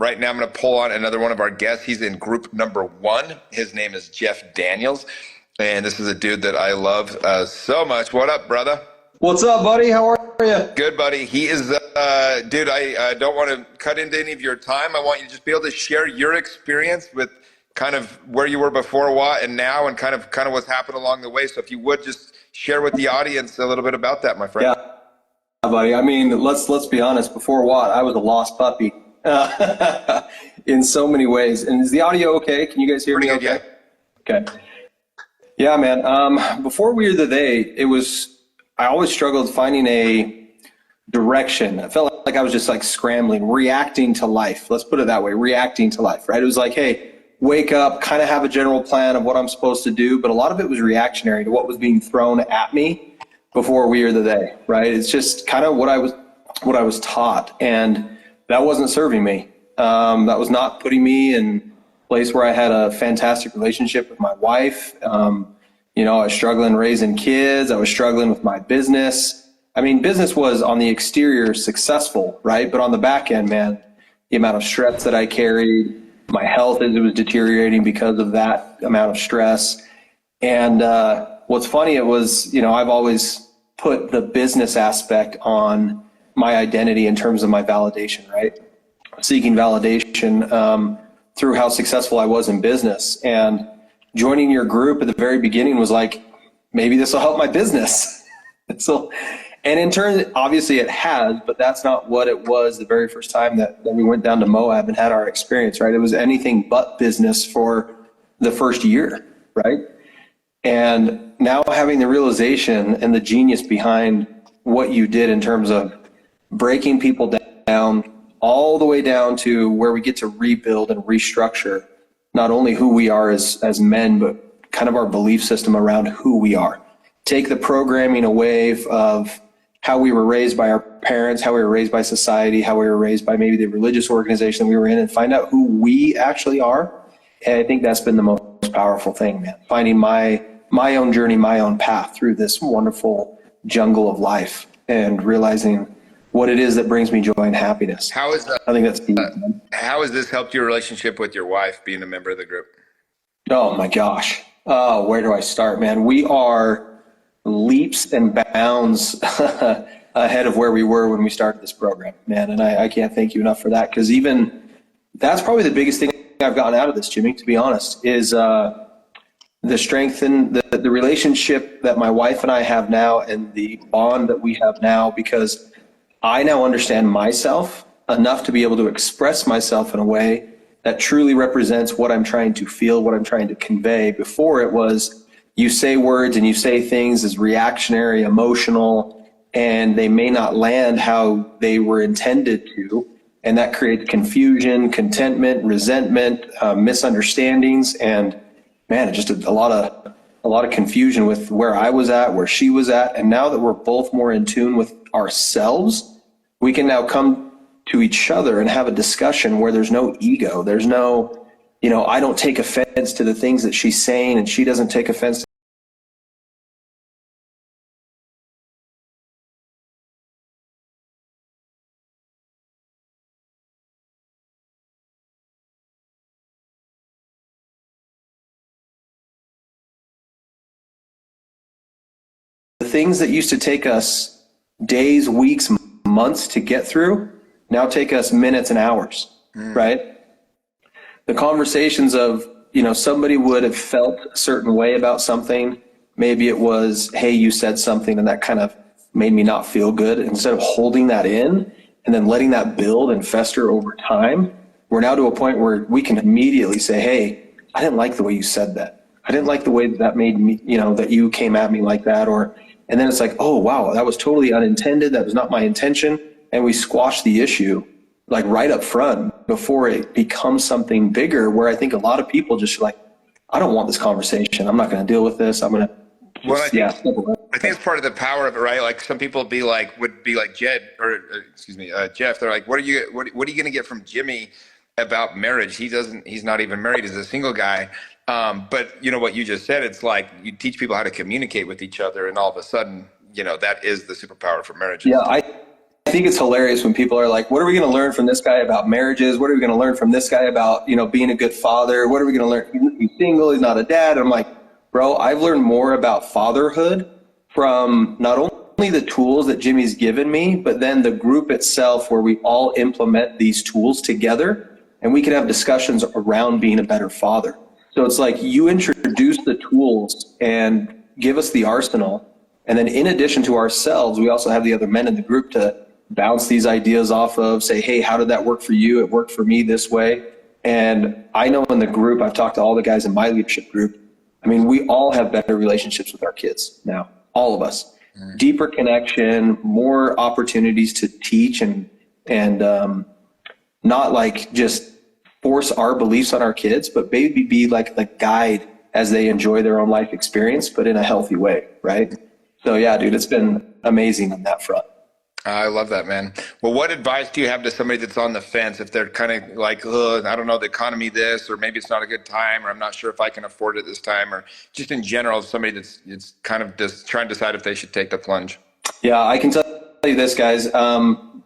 right now I'm going to pull on another one of our guests. He's in group number 1. His name is Jeff Daniels, and this is a dude that I love so much. What up, brother? What's up, buddy? How are you? Good, buddy. He is, dude, I don't want to cut into any of your time. I want you to just be able to share your experience with kind of where you were before WOT and now, and kind of what's happened along the way. So if you would just share with the audience a little bit about that, my friend. Yeah, buddy. I mean, let's be honest. Before WOT, I was a lost puppy in so many ways. And is the audio okay? Can you guys hear me okay? Yeah. Okay. Yeah, man. Before We Are the They, I always struggled finding a direction. I felt like I was just like scrambling, reacting to life. Let's put it that way, reacting to life, right? It was like, hey, wake up, kind of have a general plan of what I'm supposed to do, but a lot of it was reactionary to what was being thrown at me before We Are the They, right? It's just kind of what I was taught, and that wasn't serving me. That was not putting me in a place where I had a fantastic relationship with my wife. You know, I was struggling raising kids. I was struggling with my business. I mean, business was on the exterior successful, right? But on the back end, man, the amount of stress that I carried, my health as it was deteriorating because of that amount of stress. And what's funny, it was, you know, I've always put the business aspect on my identity in terms of my validation, right? Seeking validation through how successful I was in business. And joining your group at the very beginning was like, maybe this will help my business. And in turn, obviously it has, but that's not what it was the very first time that we went down to Moab and had our experience, right? It was anything but business for the first year, right? And now having the realization and the genius behind what you did in terms of breaking people down, all the way down to where we get to rebuild and restructure not only who we are as men, but kind of our belief system around who we are. Take the programming away of how we were raised by our parents, how we were raised by society, how we were raised by maybe the religious organization we were in, and find out who we actually are. And I think that's been the most powerful thing, man. Finding my own journey, my own path through this wonderful jungle of life, and realizing what it is that brings me joy and happiness. How is that? I think that's how has this helped your relationship with your wife, being a member of the group? Oh my gosh. Oh, where do I start, man? We are leaps and bounds ahead of where we were when we started this program, man. And I can't thank you enough for that, because even that's probably the biggest thing I've gotten out of this, Jimmy, to be honest, is the strength and the relationship that my wife and I have now, and the bond that we have now, because I now understand myself enough to be able to express myself in a way that truly represents what I'm trying to feel, what I'm trying to convey. Before, it was you say words and you say things as reactionary, emotional, and they may not land how they were intended to. And that creates confusion, contentment, resentment, misunderstandings, and man, just a lot of confusion with where I was at, where she was at. And now that we're both more in tune with ourselves, we can now come to each other and have a discussion where there's no ego. There's no, you know, I don't take offense to the things that she's saying, and she doesn't take offense to the things that used to take us days, weeks, months to get through, now take us minutes and hours, right? The conversations of, you know, somebody would have felt a certain way about something. Maybe it was, hey, you said something and that kind of made me not feel good. Instead of holding that in and then letting that build and fester over time, we're now to a point where we can immediately say, hey, I didn't like the way you said that. I didn't like the way that made me, you know, that you came at me like that. And then it's like, oh, wow, that was totally unintended. That was not my intention. And we squash the issue like right up front before it becomes something bigger, where I think a lot of people just like, I don't want this conversation. I'm not going to deal with this. I'm going to, I think it's part of the power of it, right? Like some people would be like Jeff. They're like, what are you going to get from Jimmy about marriage? He's not even married. He's a single guy. But you know what you just said, it's like you teach people how to communicate with each other, and all of a sudden, you know, that is the superpower for marriage. Yeah, I think it's hilarious when people are like, what are we going to learn from this guy about marriages? What are we going to learn from this guy about, being a good father? What are we going to learn? He's single. He's not a dad. And I'm like, bro, I've learned more about fatherhood from not only the tools that Jimmy's given me, but then the group itself where we all implement these tools together and we can have discussions around being a better father. So it's like you introduce the tools and give us the arsenal. And then in addition to ourselves, we also have the other men in the group to bounce these ideas off of, say, hey, how did that work for you? It worked for me this way. And I know in the group, I've talked to all the guys in my leadership group. I mean, we all have better relationships with our kids now, all of us. Deeper connection, more opportunities to teach and not like just force our beliefs on our kids, but maybe be like the guide as they enjoy their own life experience, but in a healthy way, right? So yeah, dude, it's been amazing on that front. I love that, man. Well, what advice do you have to somebody that's on the fence if they're kind of like, I don't know, the economy this, or maybe it's not a good time, or I'm not sure if I can afford it this time, or just in general, somebody that's kind of just trying to decide if they should take the plunge? Yeah, I can tell you this, guys.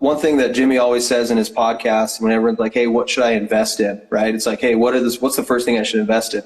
One thing that Jimmy always says in his podcast, when everyone's like, hey, what should I invest in, right? It's like, hey, what's the first thing I should invest in?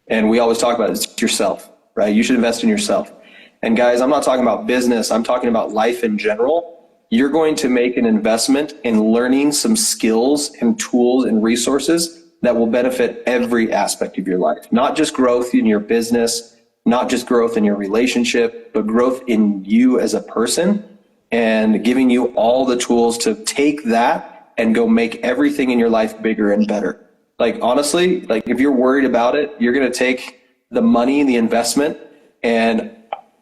And we always talk about it, it's yourself, right? You should invest in yourself. And guys, I'm not talking about business. I'm talking about life in general. You're going to make an investment in learning some skills and tools and resources that will benefit every aspect of your life, not just growth in your business, not just growth in your relationship, but growth in you as a person, and giving you all the tools to take that and go make everything in your life bigger and better. Like, honestly, like if you're worried about it, you're going to take the money, the investment, and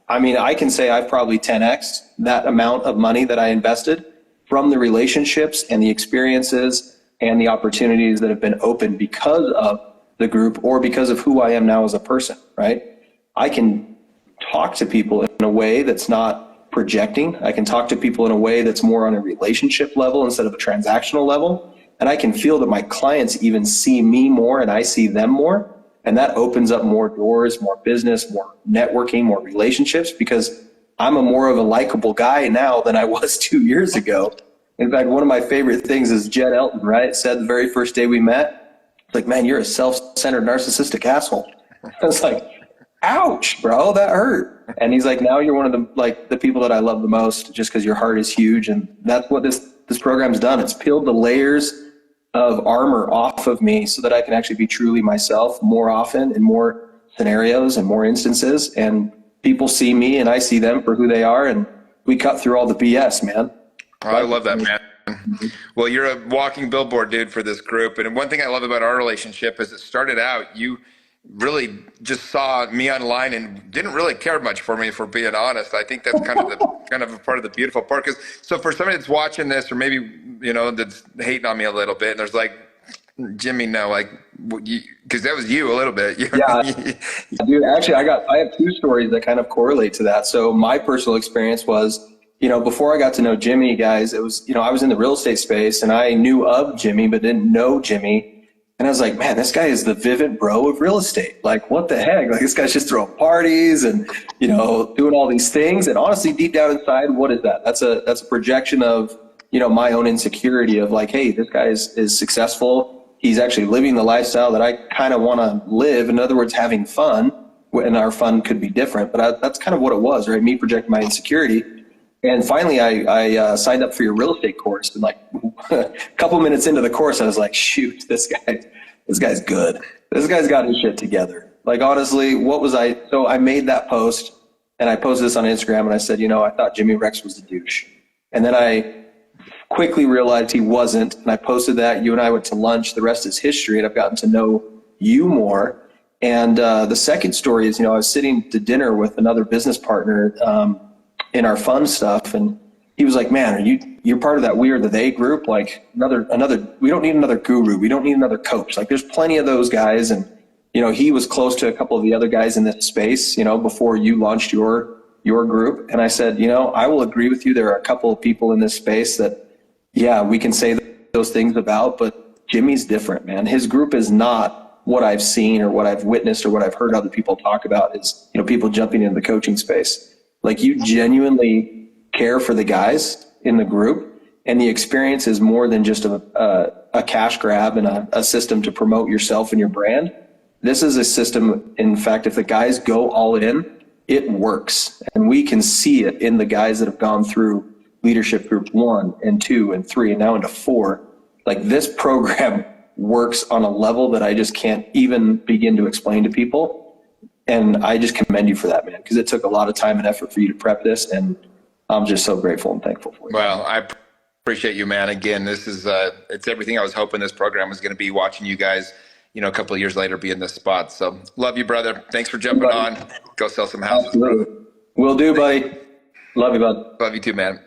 I mean, I can say I've probably 10x that amount of money that I invested from the relationships and the experiences and the opportunities that have been opened because of the group or because of who I am now as a person, right? I can talk to people in a way that's not projecting. I can talk to people in a way that's more on a relationship level instead of a transactional level. And I can feel that my clients even see me more and I see them more. And that opens up more doors, more business, more networking, more relationships, because I'm more of a likable guy now than I was 2 years ago. In fact, one of my favorite things is Jed Elton, right? Said the very first day we met, like, man, you're a self-centered narcissistic asshole. I was like, ouch, bro, that hurt. And he's like, now you're one of the people that I love the most just because your heart is huge. And that's what this program's done. It's peeled the layers of armor off of me so that I can actually be truly myself more often in more scenarios and more instances. And people see me and I see them for who they are. And we cut through all the BS, man. Oh, I love that, man. Well, you're a walking billboard, dude, for this group. And one thing I love about our relationship is it started out, you really just saw me online and didn't really care much for me, for being honest. I think that's kind of a part of the beautiful part. Because so for somebody that's watching this, or maybe that's hating on me a little bit, and there's like, Jimmy, no, like, because that was you a little bit. Yeah, dude. Actually, I have two stories that kind of correlate to that. So my personal experience was, before I got to know Jimmy, guys, it was, I was in the real estate space and I knew of Jimmy but didn't know Jimmy. And I was like, man, this guy is the Vivint bro of real estate. Like, what the heck? Like, this guy's just throwing parties and, doing all these things. And honestly, deep down inside, what is that? That's a projection of, my own insecurity of like, hey, this guy is successful. He's actually living the lifestyle that I kind of want to live. In other words, having fun, and our fun could be different, but that's kind of what it was, right? Me projecting my insecurity. And finally, I signed up for your real estate course. And like a couple minutes into the course, I was like, shoot, this guy's good. This guy's got his shit together. Like, honestly, so I made that post and I posted this on Instagram and I said, I thought Jimmy Rex was the douche. And then I quickly realized he wasn't. And I posted that. You and I went to lunch. The rest is history. And I've gotten to know you more. And the second story is, I was sitting to dinner with another business partner in our fun stuff, and he was like, man, you're part of that We Are the They group? Like, another we don't need another guru, we don't need another coach. Like, there's plenty of those guys. And he was close to a couple of the other guys in this space before you launched your group. And I said, I will agree with you, there are a couple of people in this space that we can say those things about, but Jimmy's different, man. His group is not what I've seen or what I've witnessed or what I've heard other people talk about is people jumping into the coaching space. Like, you genuinely care for the guys in the group, and the experience is more than just a cash grab and a system to promote yourself and your brand. This is a system, in fact, if the guys go all in, it works. And we can see it in the guys that have gone through leadership group 1 and 2 and 3 and now into 4. Like, this program works on a level that I just can't even begin to explain to people. And I just commend you for that, man, because it took a lot of time and effort for you to prep this. And I'm just so grateful and thankful for you. Well, I appreciate you, man. Again, this is, it's everything I was hoping this program was going to be, watching you guys, you know, a couple of years later be in this spot. So love you, brother. Thanks for jumping on. Go sell some houses. Absolutely. Will do, buddy. Love you, bud. Love you too, man.